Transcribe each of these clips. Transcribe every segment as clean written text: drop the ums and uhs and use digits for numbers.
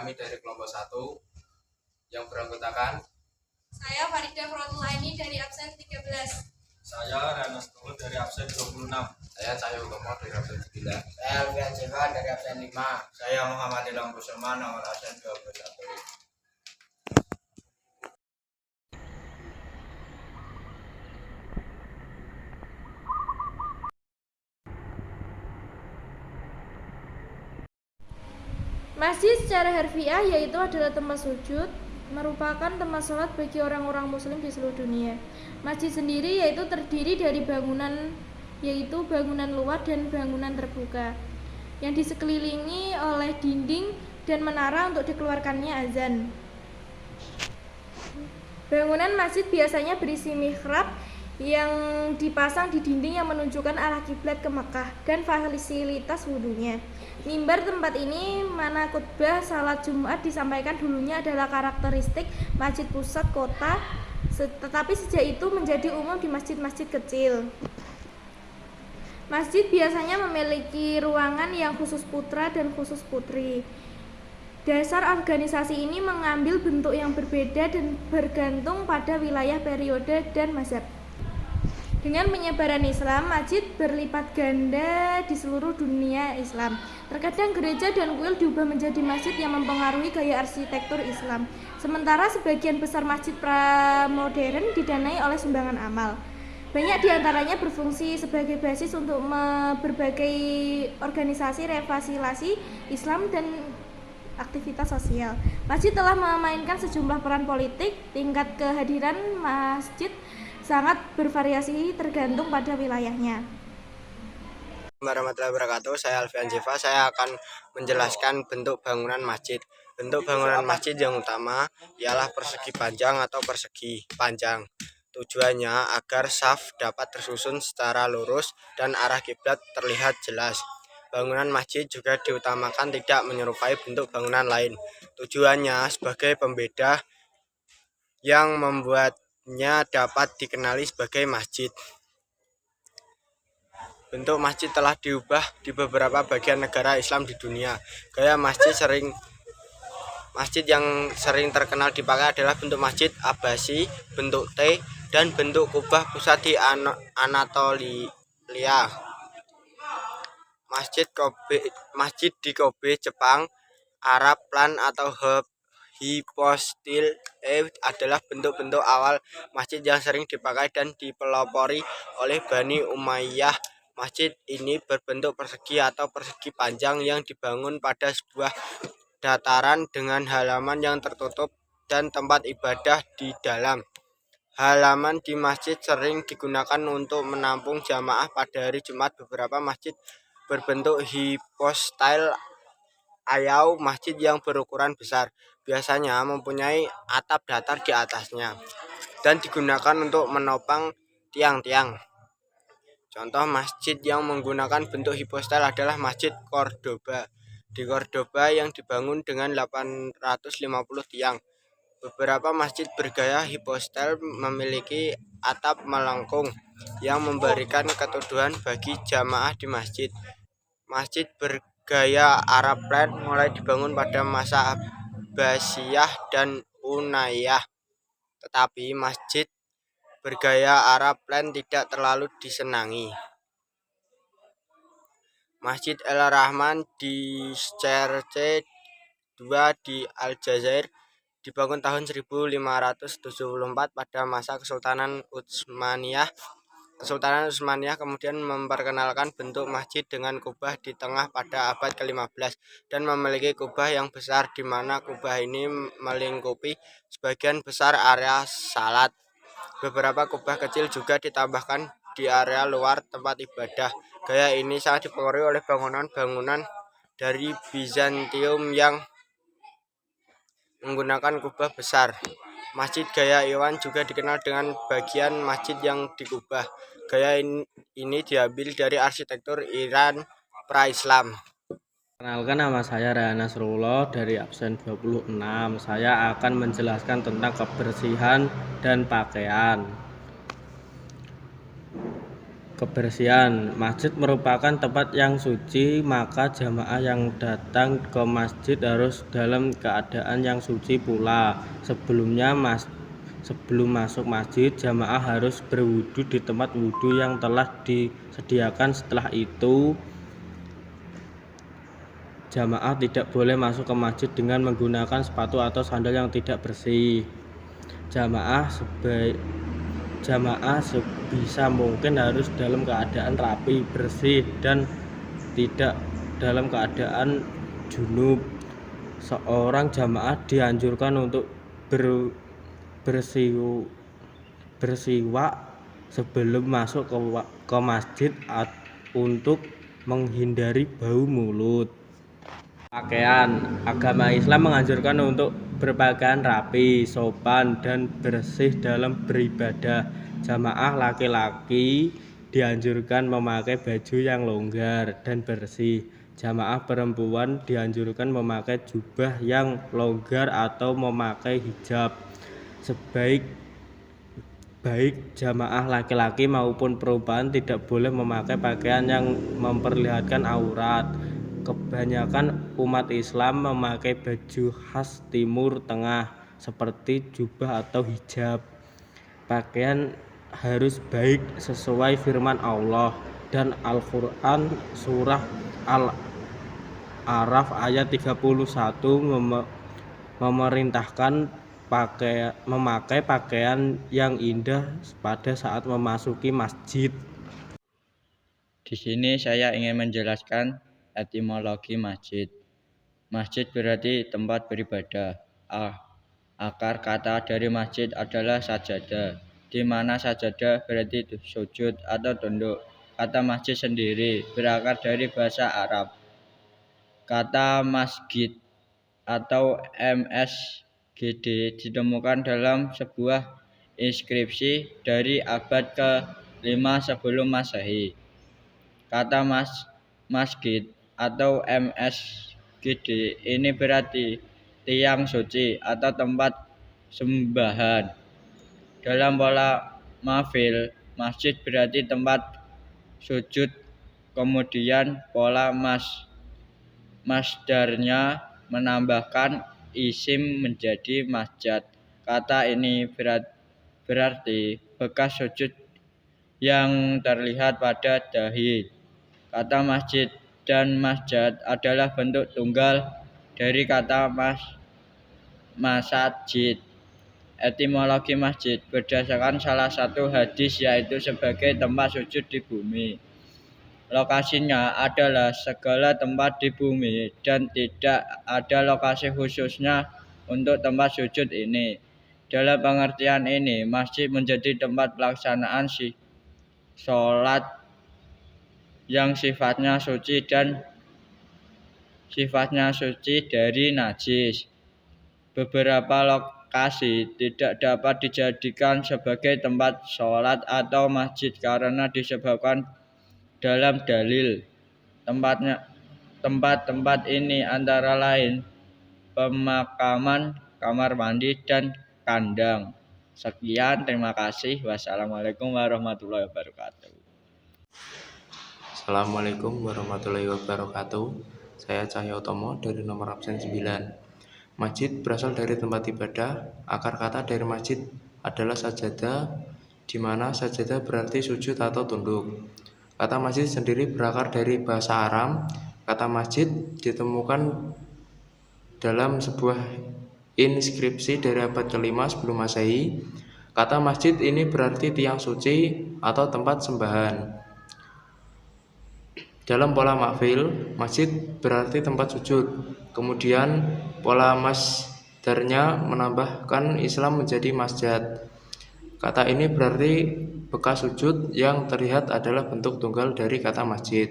kami dari kelompok 1 yang beranggotakan saya Farida Furatul Aini dari absen 13. Saya Ranas Tuhu dari absen 26. Saya Cahyo Utomo dari absen 9. Saya Alfian Jefa dari absen 5. Saya Muhammad Ilham Kusuma nomor absen 21. Masjid secara harfiah yaitu adalah tempat sujud, merupakan tempat sholat bagi orang-orang muslim di seluruh dunia. Masjid sendiri yaitu terdiri dari bangunan luar dan bangunan terbuka yang disekelilingi oleh dinding dan menara untuk dikeluarkannya azan. Bangunan masjid biasanya berisi mihrab yang dipasang di dinding yang menunjukkan arah kiblat ke Makkah dan fasilitas wudhunya. Mimbar tempat ini mana khutbah salat Jumat disampaikan dulunya adalah karakteristik masjid pusat kota, tetapi sejak itu menjadi umum di masjid-masjid kecil. Masjid biasanya memiliki ruangan yang khusus putra dan khusus putri. Dasar organisasi ini mengambil bentuk yang berbeda dan bergantung pada wilayah, periode, dan mazhab. Dengan penyebaran Islam, masjid berlipat ganda di seluruh dunia Islam. Terkadang gereja dan kuil diubah menjadi masjid yang mempengaruhi gaya arsitektur Islam. Sementara sebagian besar masjid pramodern didanai oleh sumbangan amal. Banyak diantaranya berfungsi sebagai basis untuk berbagai organisasi refasilasi Islam dan aktivitas sosial. Masjid telah memainkan sejumlah peran politik. Tingkat kehadiran masjid sangat bervariasi tergantung pada wilayahnya. Warahmatullahi wabarakatuh. Saya Alfian Jefa. Saya akan menjelaskan bentuk bangunan masjid. Bentuk bangunan masjid yang utama ialah persegi panjang atau persegi panjang. Tujuannya agar shaf dapat tersusun secara lurus dan arah kiblat terlihat jelas. Bangunan masjid juga diutamakan tidak menyerupai bentuk bangunan lain. Tujuannya sebagai pembeda yang membuatnya dapat dikenali sebagai masjid. Bentuk masjid telah diubah di beberapa bagian negara Islam di dunia. Gaya masjid yang sering terkenal dipakai adalah bentuk masjid Abbasi, bentuk T, dan bentuk kubah pusat di Anatolia. Masjid di Kobe, Jepang, Arab Plan atau Hypostyle adalah bentuk-bentuk awal masjid yang sering dipakai dan dipelopori oleh Bani Umayyah. Masjid ini berbentuk persegi atau persegi panjang yang dibangun pada sebuah dataran dengan halaman yang tertutup dan tempat ibadah di dalam. Halaman di masjid sering digunakan untuk menampung jamaah pada hari Jumat. Beberapa masjid berbentuk hypostyle atau masjid yang berukuran besar, biasanya mempunyai atap datar di atasnya dan digunakan untuk menopang tiang-tiang. Contoh masjid yang menggunakan bentuk hypostyle adalah Masjid Cordoba di Cordoba yang dibangun dengan 850 tiang. Beberapa masjid bergaya hypostyle memiliki atap melengkung yang memberikan keteduhan bagi jamaah di masjid. Masjid bergaya Arab Plan mulai dibangun pada masa Abbasiyah dan Umayyah, tetapi masjid bergaya Arab Plan tidak terlalu disenangi. Masjid El-Rahman di Scherche 2 di Aljazair dibangun tahun 1574 pada masa Kesultanan Utsmaniyah. Kesultanan Utsmaniyah kemudian memperkenalkan bentuk masjid dengan kubah di tengah pada abad ke-15 dan memiliki kubah yang besar di mana kubah ini melingkupi sebagian besar area salat. Beberapa kubah kecil juga ditambahkan di area luar tempat ibadah. Gaya ini sangat dipengaruhi oleh bangunan-bangunan dari Bizantium yang menggunakan kubah besar. Masjid gaya Iwan juga dikenal dengan bagian masjid yang dikubah. Gaya ini diambil dari arsitektur Iran pra-Islam. Perkenalkan, nama saya Raya Nasrullah dari absen 26. Saya akan menjelaskan tentang kebersihan dan pakaian. kebersihan. Masjid merupakan tempat yang suci, maka jamaah yang datang ke masjid harus dalam keadaan yang suci pula. Sebelum masuk masjid, jamaah harus berwudu di tempat wudu yang telah disediakan. Setelah itu, jamaah tidak boleh masuk ke masjid dengan menggunakan sepatu atau sandal yang tidak bersih. Jamaah sebisa mungkin harus dalam keadaan rapi, bersih, dan tidak dalam keadaan junub. Seorang jamaah dianjurkan untuk bersiwak sebelum masuk ke masjid untuk menghindari bau mulut. Pakaian. Agama Islam menganjurkan untuk berpakaian rapi, sopan, dan bersih dalam beribadah. Jamaah laki-laki dianjurkan memakai baju yang longgar dan bersih. Jamaah perempuan dianjurkan memakai jubah yang longgar atau memakai hijab. Baik jamaah laki-laki maupun perempuan tidak boleh memakai pakaian yang memperlihatkan aurat. Kebanyakan umat Islam memakai baju khas Timur Tengah seperti jubah atau hijab. Pakaian harus baik sesuai firman Allah dan Al-Quran surah Al-A'raf ayat 31 memerintahkan memakai pakaian yang indah pada saat memasuki masjid. Di sini saya ingin menjelaskan etimologi masjid. Masjid berarti tempat beribadah. Akar kata dari masjid adalah sajadah, di mana sajadah berarti sujud atau tunduk. Kata masjid sendiri berakar dari bahasa Arab. Kata masjid atau MSGD ditemukan dalam sebuah inskripsi dari abad ke-5 sebelum Masehi. Kata masjid atau MSGD ini berarti tiang suci atau tempat sembahan. Dalam pola mafil, masjid berarti tempat sujud, kemudian pola masdarnya menambahkan isim menjadi masjid. Kata ini berarti bekas sujud yang terlihat pada dahi. Kata masjid dan masjid adalah bentuk tunggal dari kata masajid. Etimologi masjid berdasarkan salah satu hadis yaitu sebagai tempat sujud di bumi. Lokasinya adalah segala tempat di bumi dan tidak ada lokasi khususnya untuk tempat sujud ini. Dalam pengertian ini, masjid menjadi tempat pelaksanaan sholat yang sifatnya suci dari najis. Beberapa lokasi tidak dapat dijadikan sebagai tempat sholat atau masjid karena disebabkan dalam dalil. Tempat-tempat ini antara lain pemakaman, kamar mandi, dan kandang. Sekian, terima kasih. Wassalamualaikum warahmatullahi wabarakatuh. Assalamualaikum warahmatullahi wabarakatuh. Saya Cahyotomo dari nomor absen 9. Masjid berasal dari tempat ibadah. Akar kata dari masjid adalah sajadah, di mana sajadah berarti sujud atau tunduk. Kata masjid sendiri berakar dari bahasa Aram. Kata masjid ditemukan dalam sebuah inskripsi dari abad ke-5 sebelum Masehi. Kata masjid ini berarti tiang suci atau tempat sembahan. Dalam pola mafil, masjid berarti tempat sujud. Kemudian pola masdarnya menambahkan Islam menjadi masjid. Kata ini berarti bekas sujud yang terlihat adalah bentuk tunggal dari kata masjid.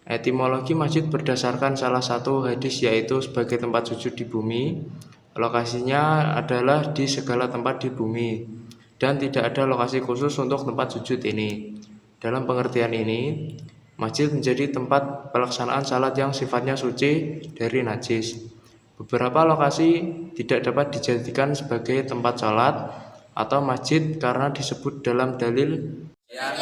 Etimologi masjid berdasarkan salah satu hadis yaitu sebagai tempat sujud di bumi. Lokasinya adalah di segala tempat di bumi dan tidak ada lokasi khusus untuk tempat sujud ini. Dalam pengertian ini, masjid menjadi tempat pelaksanaan salat yang sifatnya suci dari najis. Beberapa lokasi tidak dapat dijadikan sebagai tempat salat atau masjid karena disebut dalam dalil Ya,